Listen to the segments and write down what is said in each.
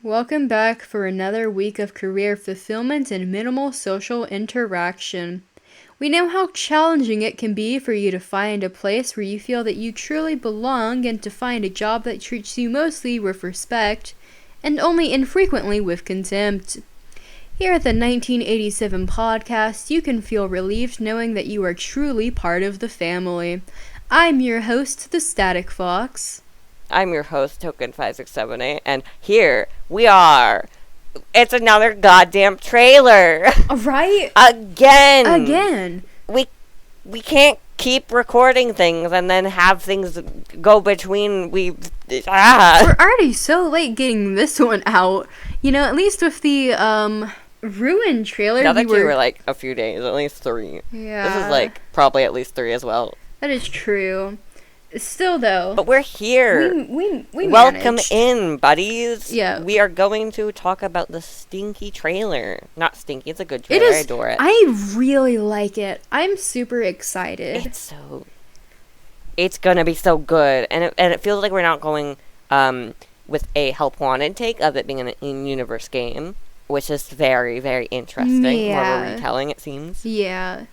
Welcome back for another week of career fulfillment and minimal social interaction. We know how challenging it can be for you to find a place where you feel that you truly belong and to find a job that treats you mostly with respect and only infrequently with contempt. Here at the 1987 podcast, you can feel relieved knowing that you are truly part of the family. I'm your host, the Static Fox. I'm your host, Token5678, and here we are. It's another goddamn trailer. Right? Again. We can't keep recording things and then have things go between. We're already so late getting this one out. You know, at least with the Ruin trailer, the other two were like a few days, at least 3. Yeah. This is like probably at least 3 as well. That is true. Still, though. But we're here. We Welcome managed. in, buddies. Yeah. We are going to talk about the stinky trailer. Not stinky, it's a good trailer. It is, I adore it. I really like it. I'm super excited. It's gonna be so good. And it feels like we're not going with a Help Wanted take of it being an in-universe game, which is very, very interesting. Yeah. More of a retelling, it seems. Yeah.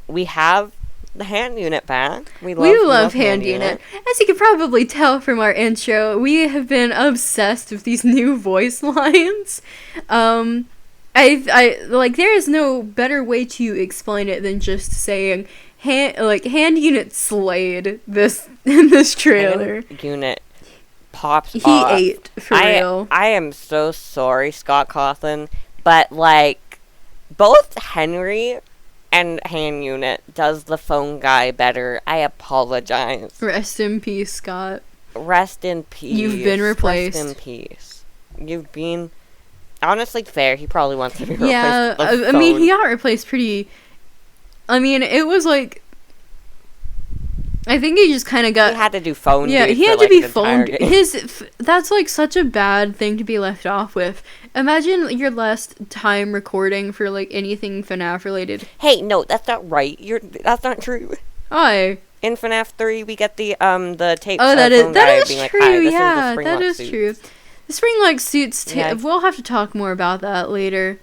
We have the hand unit back. We love hand unit. As you can probably tell from our intro, we have been obsessed with these new voice lines. I like there is no better way to explain it than just saying hand unit slayed this in this trailer. Hand unit pops He off. ate for real. I am so sorry, Scott Cawthon, but like both Henry and hand unit does the phone guy better. I apologize. Rest in peace, Scott. Rest in peace. You've been replaced. Rest in peace. You've been honestly fair. He probably wants to be replaced. Yeah, with the I mean, phone. he got replaced pretty. I mean, it was like. I think he just kind of got. He had to do phone. Yeah, dude he for, had to like, be the entire phoned. game. That's like such a bad thing to be left off with. Imagine your last time recording for like anything FNaF related. Hey, no, that's not right. That's not true. Why? In FNaF 3, we get the tape. Oh, that is being like, true. "Hi, this Yeah, is the that is suits." true. The Springlock suits. Yeah. We'll have to talk more about that later.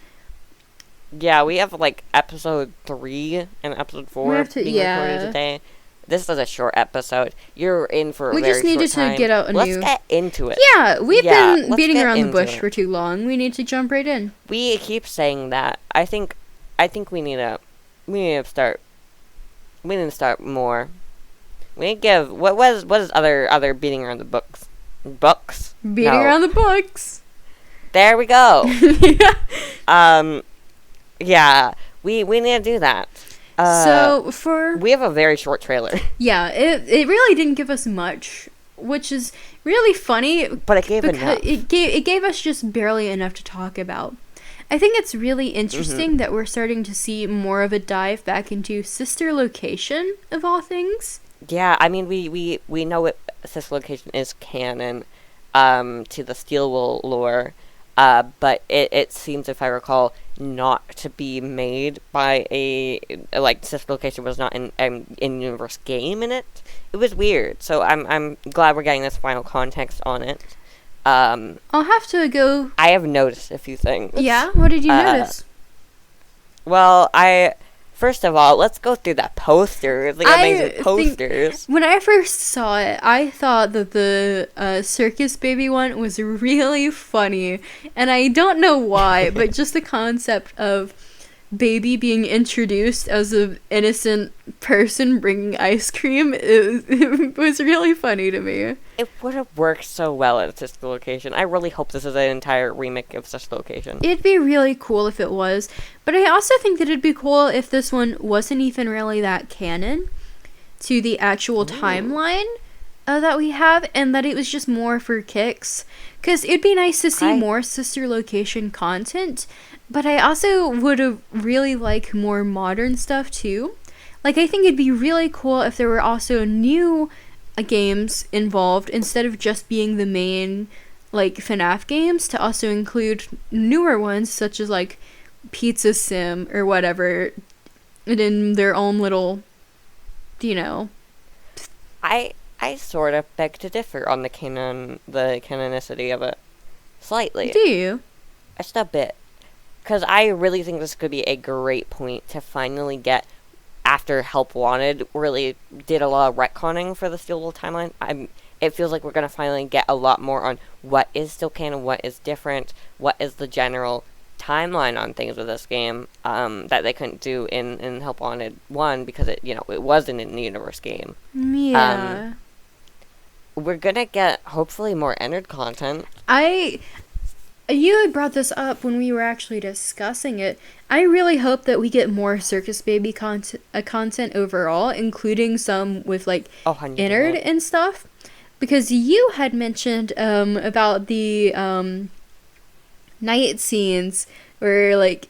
Yeah, we have like episode 3 and episode 4 have to- being yeah. recorded today. This is a short episode. You're in for a We very just needed short time. to get out a Let's new. get into it. Yeah, we've Yeah, been let's beating get around the into bush it. for too long. We need to jump right in. We keep saying that. I think we need to start more. We need to give what is other beating around the books. Beating No. around the books. There we go. Yeah. Yeah, we need to do that. We have a very short trailer, Yeah, it really didn't give us much, which is really funny. but it gave enough. It gave us just barely enough to talk about. I think it's really interesting that we're starting to see more of a dive back into sister location of all things. Yeah, I mean we know it. This location is canon to the Steel Wool lore, but it seems, if I recall, not to be made by a this location was not in universe game in it. It was weird, so I'm glad we're getting this final context on it. I'll have to go. I have noticed a few things. Yeah, what did you notice? Well, first of all, let's go through that posters. Like amazing posters. When I first saw it, I thought that the circus baby one was really funny, and I don't know why, but just the concept of baby being introduced as an innocent person bringing ice cream, it was really funny to me. It would have worked so well at Sister Location. I really hope this is an entire remake of Sister Location. It'd be really cool if it was, but I also think that it'd be cool if this one wasn't even really that canon to the actual timeline that we have, and that it was just more for kicks. Because it'd be nice to see more Sister Location content, but I also would have really liked more modern stuff too. Like, I think it'd be really cool if there were also new games involved instead of just being the main like FNaF games, to also include newer ones such as like Pizza Sim or whatever, and in their own little, you know. I I sort of beg to differ on the canonicity of it. Slightly. Do you? Just a bit. Because I really think this could be a great point to finally get, after Help Wanted really did a lot of retconning for the Steel Wool timeline. It feels like we're going to finally get a lot more on what is still canon, what is different, what is the general timeline on things with this game that they couldn't do in Help Wanted 1 because it wasn't an in-universe game. Yeah. We're going to get, hopefully, more entered content. You had brought this up when we were actually discussing it. I really hope that we get more Circus Baby content overall, including some with, like, 100%. Innard and stuff. Because you had mentioned about the night scenes where, like,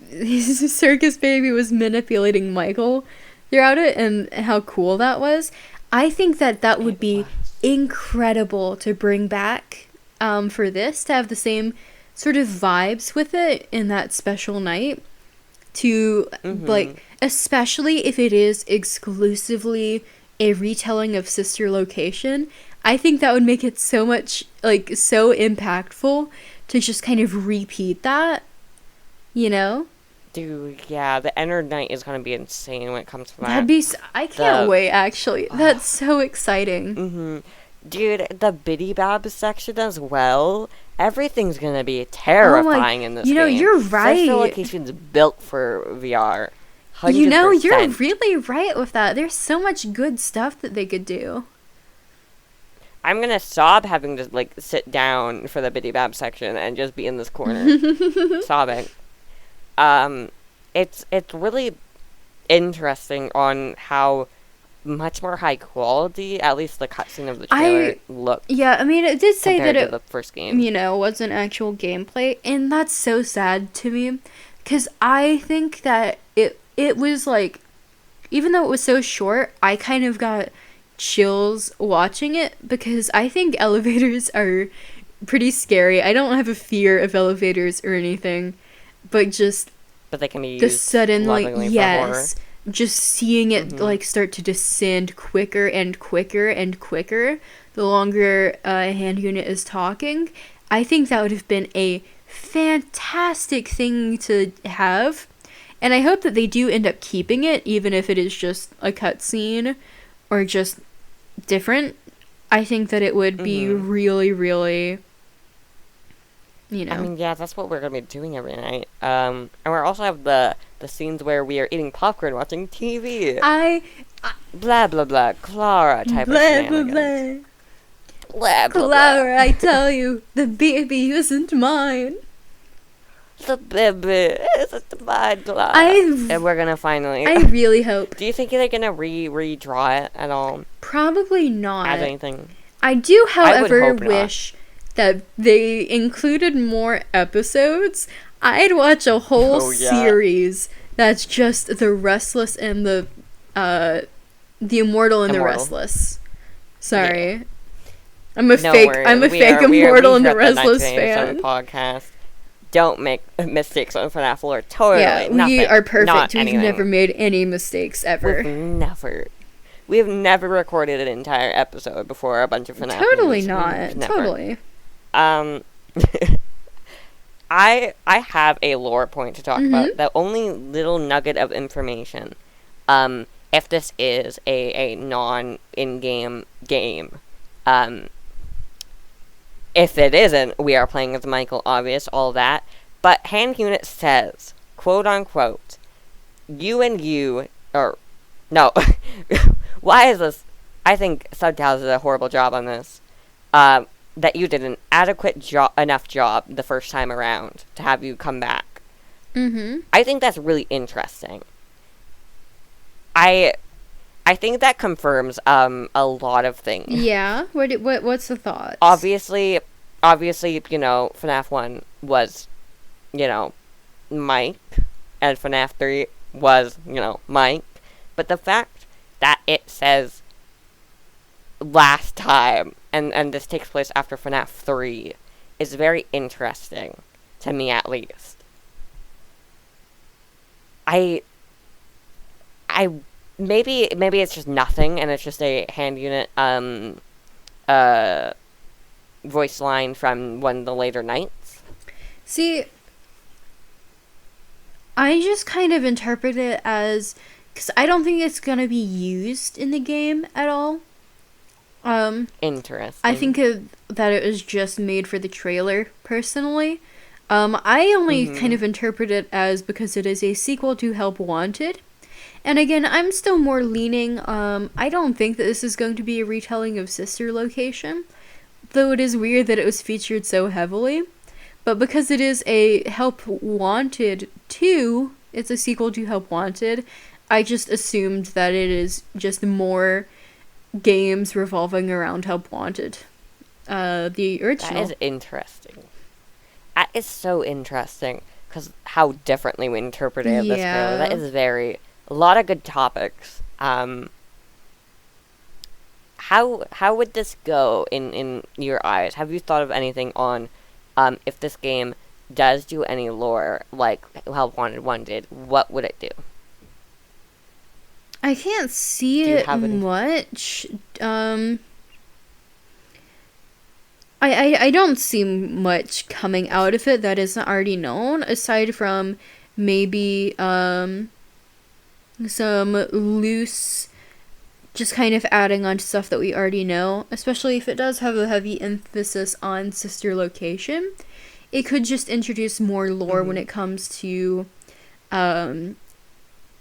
Circus Baby was manipulating Michael throughout it and how cool that was. I think that would be incredible to bring back for this, to have the same sort of vibes with it in that special night. To, like, especially if it is exclusively a retelling of Sister Location, I think that would make it so much, like, so impactful to just kind of repeat that, Dude, yeah, the Ennard night is going to be insane when it comes to that. That'd be, I can't wait, actually. That's so exciting. Dude, the Biddy Babs section as well. Everything's going to be terrifying in this game. You're right. Sister Location's built for VR. 100%. You're really right with that. There's so much good stuff that they could do. I'm gonna sob having to, like, sit down for the Biddy Bab section and just be in this corner sobbing. It's really interesting on how much more high quality, at least the cutscene of the trailer, looked. Yeah, I mean, it did say that it, the first game, wasn't actual gameplay, and that's so sad to me, because I think that it was, like, even though it was so short, I kind of got chills watching it, because I think elevators are pretty scary. I don't have a fear of elevators or anything, but they can be used the sudden, like, yes, for horror. Just seeing it like start to descend quicker and quicker and quicker the longer a hand unit is talking. I think that would have been a fantastic thing to have. And I hope that they do end up keeping it, even if it is just a cutscene or just different. I think that it would be really, really, I mean, yeah, that's what we're going to be doing every night. And we also have the scenes where we are eating popcorn watching TV. Blah, blah, blah. Clara type blah, of blah, blah. Blah, blah, Clara, I tell you, the baby isn't mine. The baby isn't mine, Clara. And we're going to finally... I really hope. Do you think they're going to redraw it at all? Probably not. As anything? I do, however, wish that they included more episodes. I'd watch a whole series that's just the Restless and the Immortal and the Restless. Sorry. Yeah. I'm a fake Immortal and the Restless fan. Podcast. Don't make mistakes on FNaF lore. Totally. Yeah, nothing. We are perfect. Not We've anything. never made any mistakes ever. We have never recorded an entire episode before a bunch of FNaF. Totally not. Totally. I have a lore point to talk about. The only little nugget of information, if this is a non-in-game game, if it isn't, we are playing as Michael, obvious, all that. But Hand Unit says, quote unquote, no, why is this? I think Subtitles did a horrible job on this. That you did an adequate enough job the first time around to have you come back. I think that's really interesting. I think that confirms a lot of things. Yeah. What's the thought? Obviously, FNaF 1 was, Mike, and FNaF 3 was, Mike. But the fact that it says last time, and this takes place after FNaF 3, is very interesting, to me at least. I maybe it's just nothing, and it's just a hand unit voice line from one of the later nights. See, I just kind of interpret it as, because I don't think it's gonna be used in the game at all. Interesting. I think that it was just made for the trailer, personally. I only kind of interpret it as because it is a sequel to Help Wanted. And again, I'm still more leaning, I don't think that this is going to be a retelling of Sister Location, though it is weird that it was featured so heavily. But because it is a Help Wanted 2, it's a sequel to Help Wanted, I just assumed that it is just more games revolving around Help Wanted. The original. That is interesting. That is so interesting, because how differently we interpreted this trailer. That is a lot of good topics. How would this go in your eyes? Have you thought of anything on if this game does do any lore like Help Wanted 1 did? What would it do? I can't see it much. I don't see much coming out of it that isn't already known, aside from maybe some loose, just kind of adding on to stuff that we already know, especially if it does have a heavy emphasis on Sister Location. It could just introduce more lore when it comes to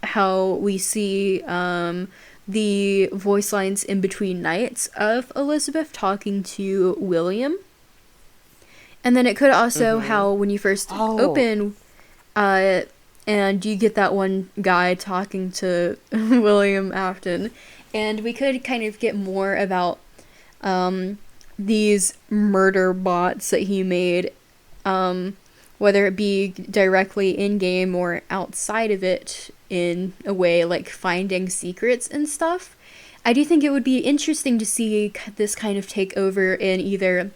how we see the voice lines in between nights of Elizabeth talking to William. And then it could also how when you first open and you get that one guy talking to William Afton, and we could kind of get more about these murder bots that he made, whether it be directly in-game or outside of it, in a way like finding secrets and stuff. I do think it would be interesting to see this kind of take over in either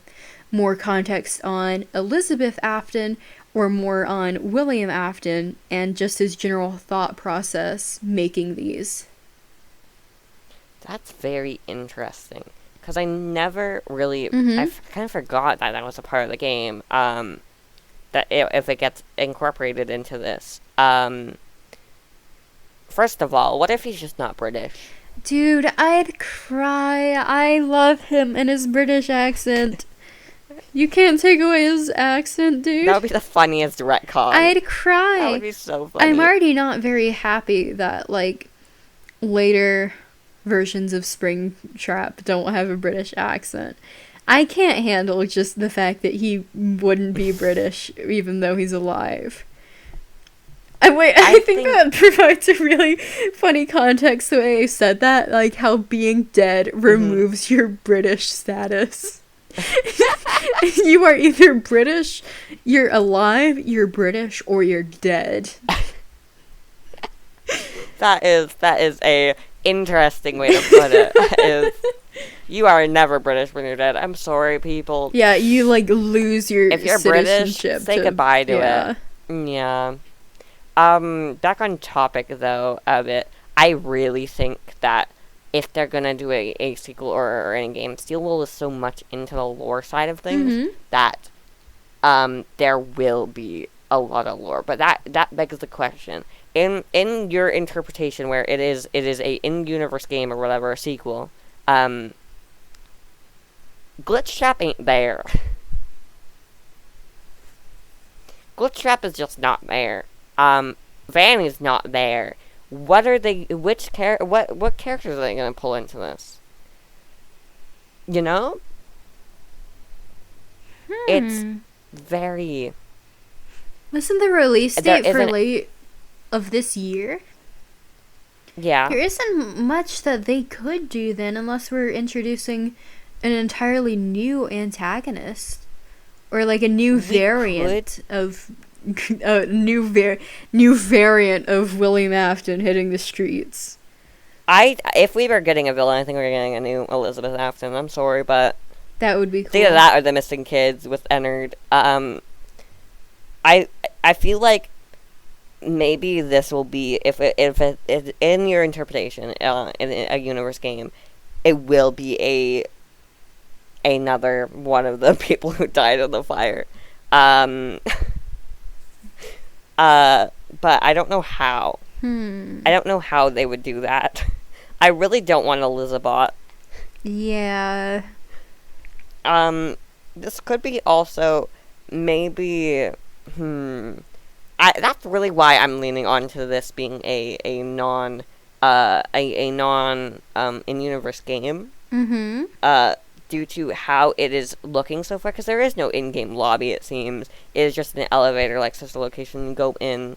more context on Elizabeth Afton or more on William Afton and just his general thought process making these. That's very interesting, because I never really, I kind of forgot that was a part of the game, that if it gets incorporated into this. First of all, what if he's just not British? Dude, I'd cry. I love him and his British accent. You can't take away his accent, dude. That would be the funniest retcon. I'd cry. That would be so funny. I'm already not very happy that, like, later versions of Springtrap don't have a British accent. I can't handle just the fact that he wouldn't be British even though he's alive. I think that provides a really funny context the way I said that, like how being dead removes your British status. You are either British, you're alive, you're British, or you're dead. That is a interesting way to put it. You are never British when you're dead. I'm sorry, people. Yeah, you like lose your if you're British, say goodbye to it. Yeah. Back on topic, though, of it, I really think that if they're gonna do a sequel or any game, Steel Wool is so much into the lore side of things that there will be a lot of lore. But that begs the question. In your interpretation, where it is a in-universe game or whatever, a sequel, Glitchtrap ain't there. Glitchtrap is just not there. Vanny's not there. What characters are they gonna pull into this? You know? It's very... Wasn't the release date for late of this year? Yeah. There isn't much that they could do then, unless we're introducing an entirely new antagonist. Or like a new variant of... a new variant of William Afton hitting the streets. If we were getting a villain, I think we were getting a new Elizabeth Afton. I'm sorry, but that would be cool. Either that or the Missing Kids with Ennard. I feel like maybe this will be, if in your interpretation, in a universe game, it will be another one of the people who died in the fire. But I don't know how. I don't know how they would do that. I really don't want Elizabeth. Yeah. This could be also maybe. That's really why I'm leaning on to this being a non in-universe game. Due to how it is looking so far, because there is no in-game lobby, it seems. It is just an elevator, like Sister Location, you go in.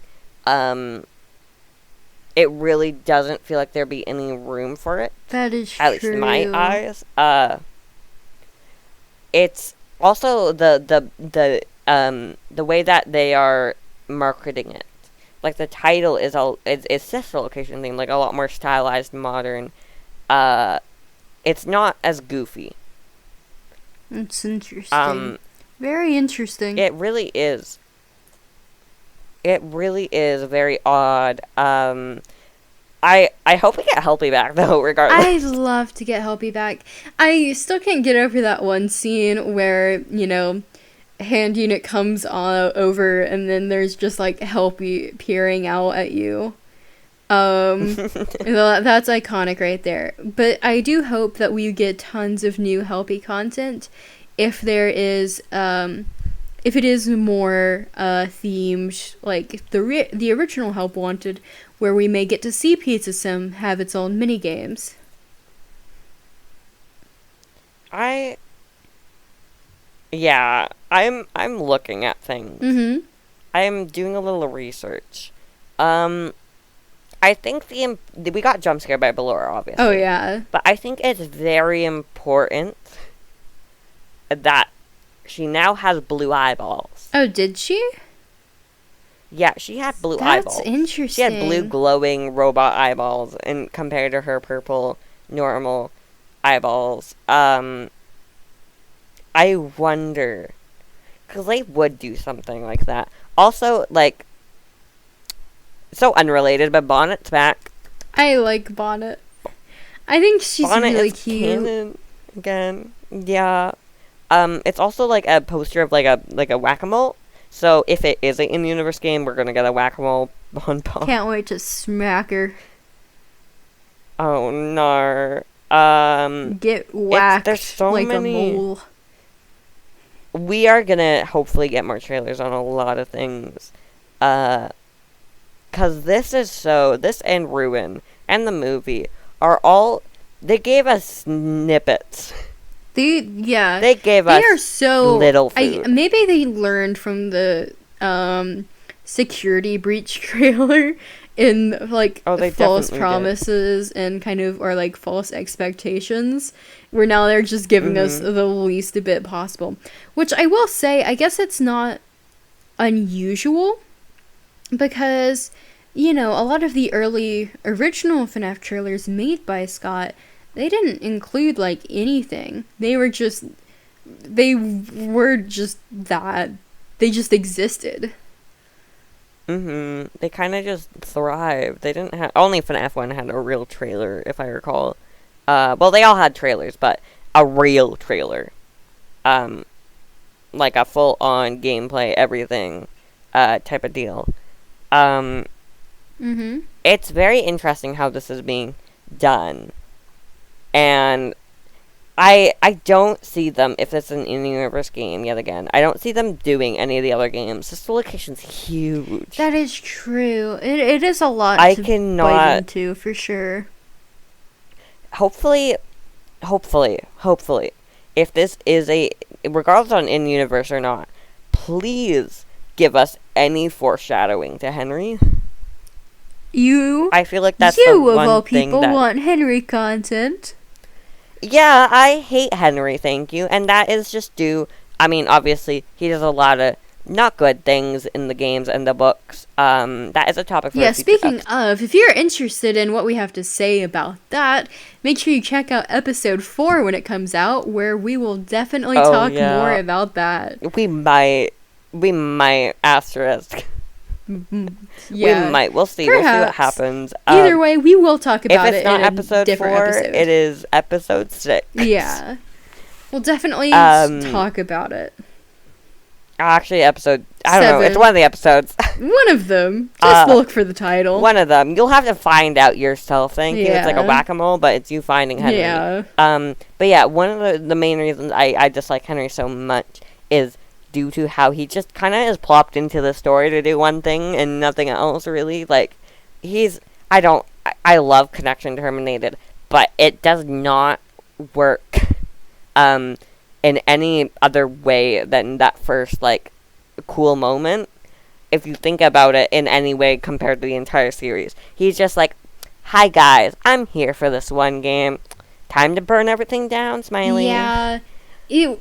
It really doesn't feel like there'd be any room for it. That is true. At least in my eyes. It's also the way that they are marketing it. Like, the title is Sister Location thing, like a lot more stylized, modern. It's not as goofy. It's interesting. Very interesting. It really is. It really is very odd. I hope we get Helpy back, though, regardless. I'd love to get Helpy back. I still can't get over that one scene where, hand unit comes over and then there's just, like, Helpy peering out at you. That's iconic right there. But I do hope that we get tons of new Helpy content if there is, if it is more themed, like the original Help Wanted, where we may get to see Pizza Sim have its own mini games. I'm looking at things. I'm doing a little research. I think we got jump scared by Ballora, obviously. Oh, yeah. But I think it's very important that she now has blue eyeballs. Oh, did she? Yeah, she had blue eyeballs. That's interesting. She had blue glowing robot eyeballs, and compared to her purple normal eyeballs. I wonder, because they would do something like that. Also, like, so unrelated, but Bonnet's back. I like Bonnet. I think she's Bonnet really is cute. Canon again. Yeah. It's also like a poster of like a whack-a-mole. So if it is an in-universe game, we're gonna get a whack-a-mole bonbon. Can't wait to smack her. Oh no. Get whacked there's so like many. a mole. We are gonna hopefully get more trailers on a lot of things. Cause this and Ruin and the movie are all, they gave us snippets. They gave us are so little food. Maybe they learned from the security breach trailer in like false promises and kind of, or like false expectations, where now they're just giving us the least a bit possible. Which I will say, I guess it's not unusual, because a lot of the early original FNaF trailers made by Scott, they didn't include, like, anything. They were just that. They just existed. They kind of just thrived. They didn't have... Only FNaF 1 had a real trailer, if I recall. Well, they all had trailers, but a real trailer. Like a full-on gameplay, everything, type of deal. It's very interesting how this is being done. And I don't see them, if it's an in-universe game yet again, I don't see them doing any of the other games. Sister Location's huge. That is true. It is a lot to bite into, for sure. Hopefully, if this is regardless on in-universe or not, please give us any foreshadowing to Henry. I feel like that's the one of all thing people want Henry content. Yeah, I hate Henry, thank you. And that is just due... I mean, obviously, he does a lot of not good things in the games and the books. That is a topic for a future speaking of, if you're interested in what we have to say about that, make sure you check out episode 4 when it comes out, where we will definitely talk more about that. We might asterisk. Yeah. We might. We'll see. Perhaps. We'll see what happens. Either way, we will talk about it. If it's not episode 4, episode. it is episode 6. Yeah. We'll definitely talk about it. Actually, episode... I don't 7. know. It's one of the episodes. One of them. Just look for the title. One of them. You'll have to find out yourself. Thank you. It's like a whack-a-mole, but it's you finding Henry. Yeah. But yeah, one of the main reasons I dislike Henry so much is due to how he just kind of is plopped into the story to do one thing and nothing else, really. Like, I love Connection Terminated, but it does not work, in any other way than that first, like, cool moment, if you think about it in any way compared to the entire series. He's just like, hi guys, I'm here for this one game. Time to burn everything down, Smiley. Yeah. It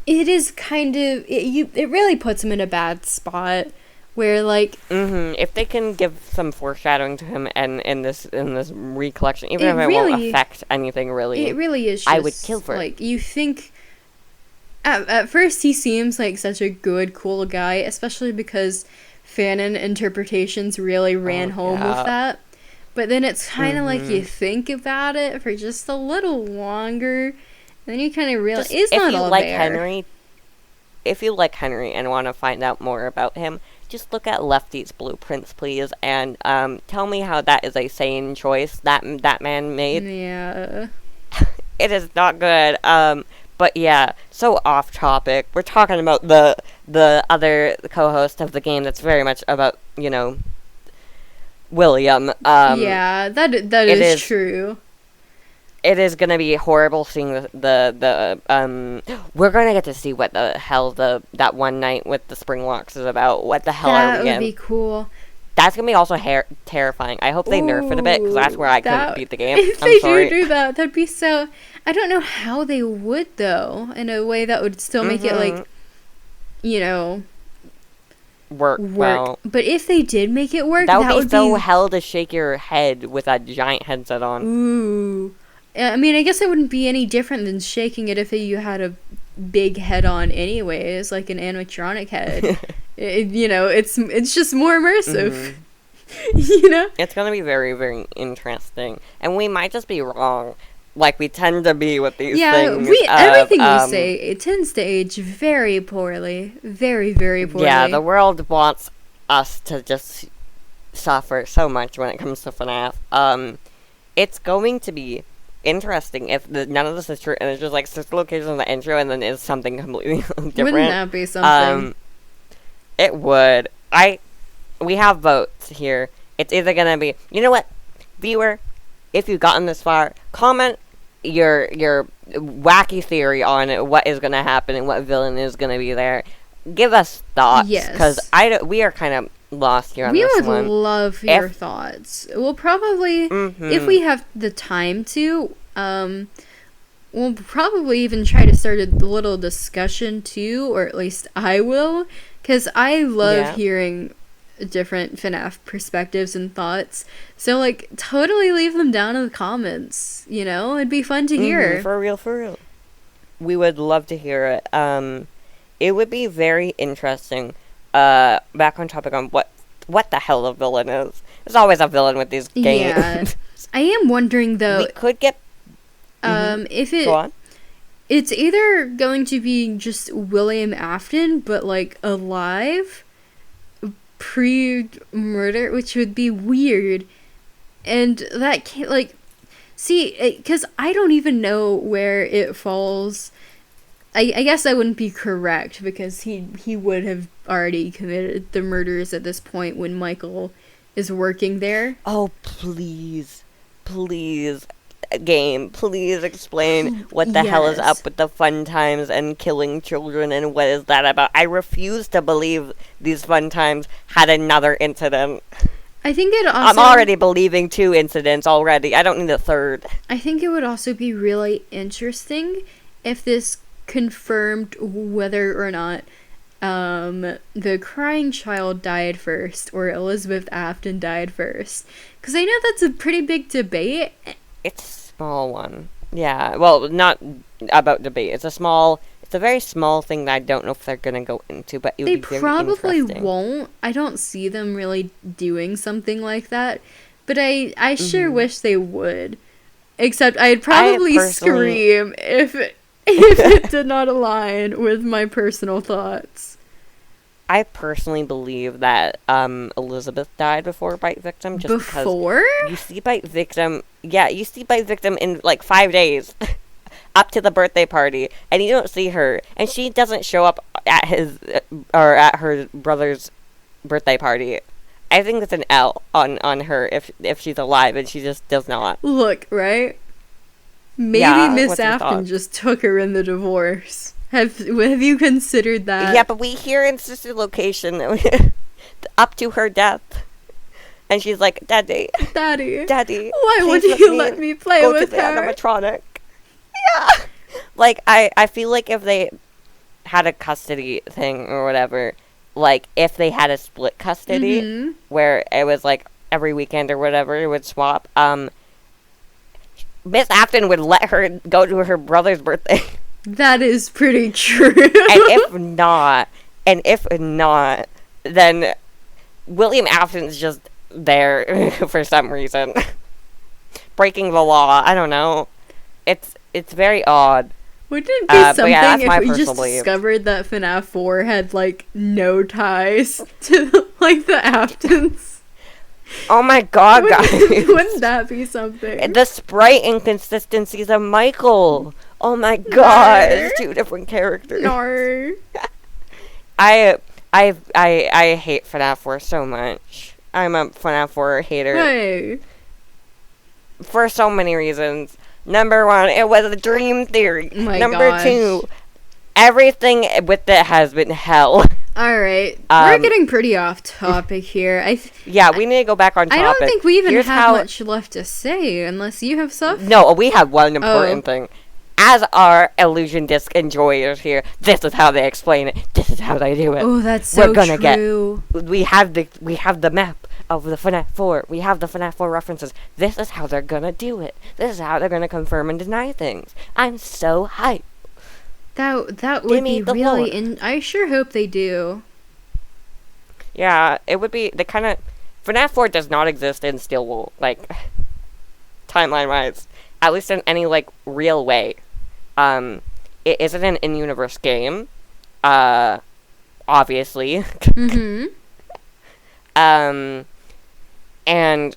is kind of... It really puts him in a bad spot where, like... If they can give some foreshadowing to him and in this recollection, even if it won't affect anything, really. It really is just... I would kill for it. Like, you think... At first, he seems like such a good, cool guy, especially because fanon interpretations really ran home with that. But then it's kind of like you think about it for just a little longer, and then you kind of realize it's not all there. If you like Henry and want to find out more about him, just look at Lefty's blueprints, please, and tell me how that is a sane choice that man made. Yeah. It is not good. But yeah, so off topic. We're talking about the other co-host of the game that's very much about, William. Yeah, that is true. It is gonna be horrible seeing the we're gonna get to see what the hell that one night with the Springlocks is about. What the hell are we in? That would be cool. That's gonna be also terrifying. I hope they nerf it a bit, because that's where I couldn't beat the game. If they do that, that'd be so... I don't know how they would, though, in a way that would still make it, like, work well. But if they did make it work, that would be so hell to shake your head with a giant headset on. Ooh. I mean, I guess it wouldn't be any different than shaking it if you had a big head on anyways, like an animatronic head. It's just more immersive. It's gonna be very, very interesting, and we might just be wrong, like we tend to be with these things. Everything we say, it tends to age very poorly, very, very poorly. Yeah, the world wants us to just suffer so much when it comes to FNaF. It's going to be interesting if none of this is true, and it's just like 6 locations in the intro, and then it's something completely different. Wouldn't that be something? It would. We have votes here. It's either gonna be, you know what, viewer, if you've gotten this far, comment your wacky theory on what is gonna happen and what villain is gonna be there. Give us thoughts, because we are kind of lost here on this one. We would love your thoughts. We'll probably, if we have the time to, we'll probably even try to start a little discussion too, or at least I will, because I love hearing different FNaF perspectives and thoughts. So, like, totally leave them down in the comments. It'd be fun to hear. For real. We would love to hear it. It would be very interesting. Back on topic on what the hell a villain is. There's always a villain with these games. Yeah. I am wondering though. We could get. If it. Go on. It's either going to be just William Afton, but like alive, pre-murder, which would be weird, and that can't because I don't even know where it falls. I guess that wouldn't be correct, because he would have already committed the murders at this point when Michael is working there. Oh, please, game, please explain what the hell is up with the fun times and killing children, and what is that about? I refuse to believe these fun times had another incident. I think it also... I'm already believing 2 incidents already. I don't need a third. I think it would also be really interesting if this confirmed whether or not the crying child died first or Elizabeth Afton died first. Because I know that's a pretty big debate. It's a small one. Yeah, well, not about debate. It's a small It's a very small thing that I don't know if they're gonna go into, but it would They be very probably interesting. won't. I don't see them really doing something like that. But I sure wish they would. Except I'd probably scream if it did not align with my personal thoughts. I personally believe that Elizabeth died before Bite Victim. Just before? Because you see Bite Victim. Yeah, you see Bite Victim in like 5 days. Up to the birthday party, and you don't see her, and she doesn't show up at his or at her brother's birthday party. I think that's an L on her if she's alive, and she just does not. Look, right? Maybe Miss Afton just took her in the divorce. Have you considered that? Yeah, but we hear in Sister Location up to her death, and she's like, Daddy, why would you let me play with the her? Animatronic. Yeah. Like, I feel like if they had a custody thing or whatever, like, if they had a split custody, where it was, like, every weekend or whatever, it would swap, Miss Afton would let her go to her brother's birthday. That is pretty true. And if not, then William Afton's just there for some reason. Breaking the law. I don't know. It's very odd. Wouldn't it be something if we just belief. discovered that FNaF 4 had, like, no ties to, like, the Aftons? Oh my god, guys. Wouldn't that be something? The sprite inconsistencies of Michael. Oh my god. 2 different characters. No. I hate FNaF 4 so much. I'm a FNaF 4 hater. Hey. For so many reasons. Number 1, it was a dream theory. Oh my Number gosh. 2, everything with it has been hell. Alright, we're getting pretty off topic here. Yeah, we need to go back on topic. I don't think we even have much left to say, unless you have stuff. No, we have one important thing. As our illusion disc enjoyers here, this is how they explain it. This is how they do it. Oh, that's so true. We have the map of the FNaF 4. We have the FNaF 4 references. This is how they're gonna do it. This is how they're gonna confirm and deny things. I'm so hyped. That would be really... I sure hope they do. Yeah, it would be the kind of... FNaF 4 does not exist in Stillwell, like, timeline-wise. At least in any, like, real way. It isn't an in-universe game. Obviously. And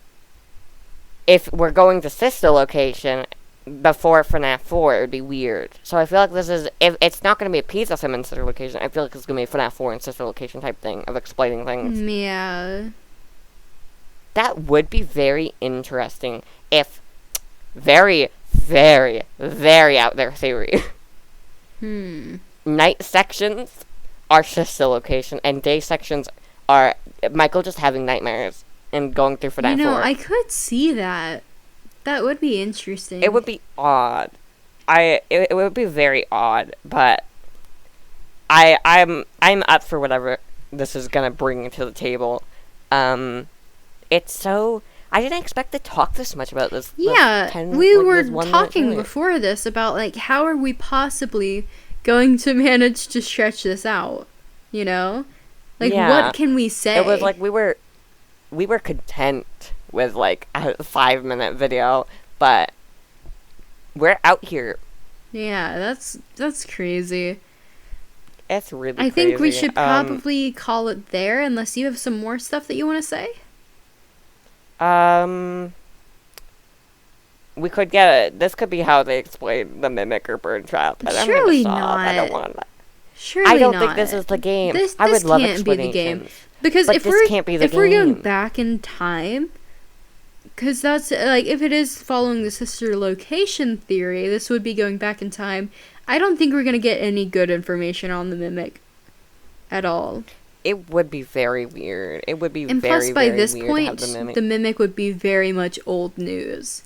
if we're going to sister location before FNaF 4, it would be weird. So I feel like this is... If it's not going to be a Pizza Sim in sister location, I feel like it's going to be a FNaF 4 and sister location type thing of explaining things. Yeah. That would be very interesting if... Very, very, very out there theory. Night sections are sister location, and day sections are Michael just having nightmares and going through FNaF 4. I could see that. That would be interesting. It would be odd. It would be very odd, but I'm up for whatever this is gonna bring to the table. It's so... I didn't expect to talk this much about this. Yeah, we were talking before this about, like, how are we possibly going to manage to stretch this out, you know? Like, what can we say? It was like we were content with, like, a 5-minute video, but we're out here. Yeah, that's crazy. It's really crazy. I think we should probably call it there, unless you have some more stuff that you want to say. We could get it. This could be how they explain the Mimic or Burn Trap. Surely not. I don't want that. Surely I don't not. think this is the game. This I would love can't be the game. Because if we're going back in time, because that's, like, if it is following the sister location theory, this would be going back in time. I don't think we're going to get any good information on the Mimic at all. It would be very weird. It would be and very, plus, by very this weird point, to have the Mimic would be very much old news.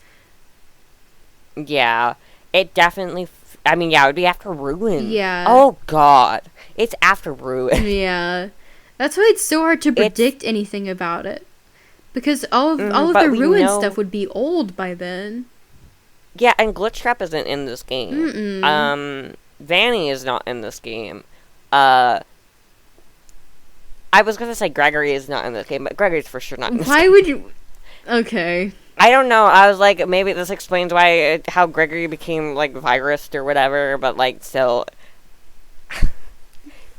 Yeah. It definitely... I mean, yeah, it would be after Ruin. Yeah. Oh, God. It's after Ruin. Yeah. That's why it's so hard to predict anything about it. Because all of the Ruin stuff would be old by then. Yeah, and Glitch Trap isn't in this game. Vanny is not in this game. I was gonna say Gregory is not in this game, but Gregory's for sure not in this game. Why would you... Okay. I don't know. I was like, maybe this explains how Gregory became, like, virused or whatever, but, like, still...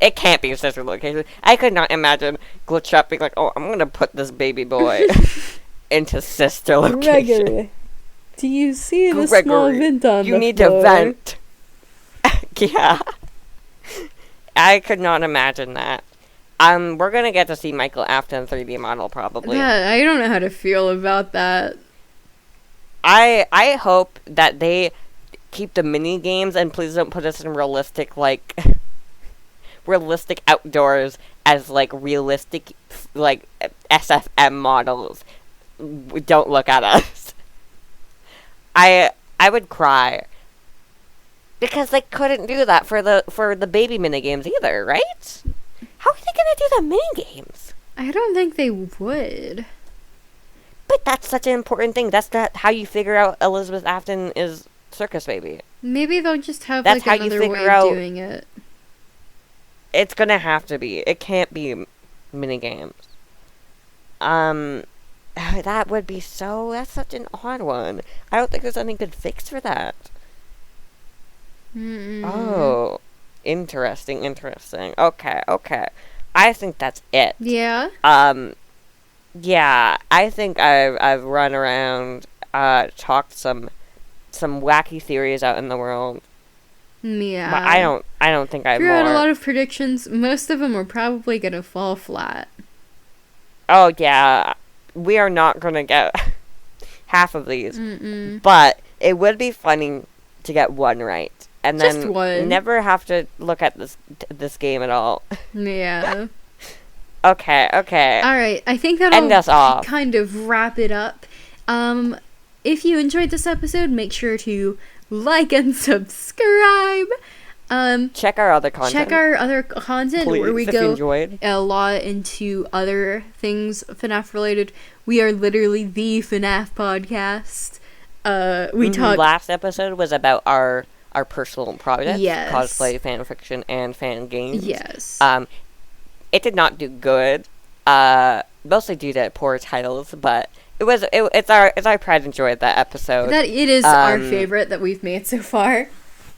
It can't be sister location. I could not imagine Glitch Up being like, oh, I'm gonna put this baby boy into sister location. Gregory, do you see the small vent on you the need floor? to vent. Yeah. I could not imagine that. We're gonna get to see Michael Afton 3D model probably. I don't know how to feel about that. I hope that they keep the mini games and please don't put us in realistic realistic outdoors as like realistic like SFM models. Don't look at us. I would cry. Because they couldn't do that for the baby mini games either, right? How are they gonna do the mini games? I don't think they would. But that's such an important thing. That's not how you figure out Elizabeth Afton is Circus Baby. Maybe they'll just have That's like how you another way figure of out- doing it. It's gonna have to be. It can't be mini games. That would be that's such an odd one. I don't think there's any good fix for that. Mm-mm. Oh. Interesting. Okay. I think that's it. Yeah? Yeah, I think I've run around, talked some wacky theories out in the world. Yeah. But I don't think I have threw out more. a lot of predictions. Most of them are probably gonna fall flat. Oh yeah, we are not gonna get half of these. Mm-mm. But it would be funny to get one right. And Just then one. never have to look at this game at all. Yeah. Okay. Alright, I think that'll End us off. kind of wrap it up. If you enjoyed this episode, make sure to like and subscribe. Check our other content. Check our other content Please, where we if you go enjoyed. a lot into other things FNaF related. We are literally the FNaF podcast. We talk. Last episode was about our personal projects, Yes. cosplay, fan fiction, and fan games. Yes. It did not do good, mostly due to poor titles, but it's our pride and joy of that episode. That it is our favorite that we've made so far.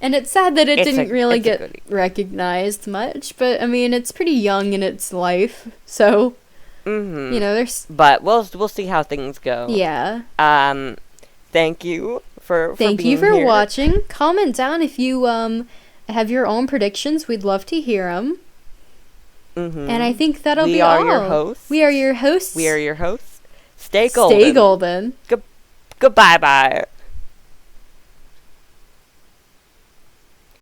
And it's sad that it didn't really get recognized much, but I mean, it's pretty young in its life, so you know, there's. But we'll see how things go. Yeah. Thank you for Thank you for watching. Comment down if you have your own predictions. We'd love to hear them. And I think that'll be all. We are your hosts. We are your hosts. We are your hosts. Stay golden. Stay golden. Goodbye.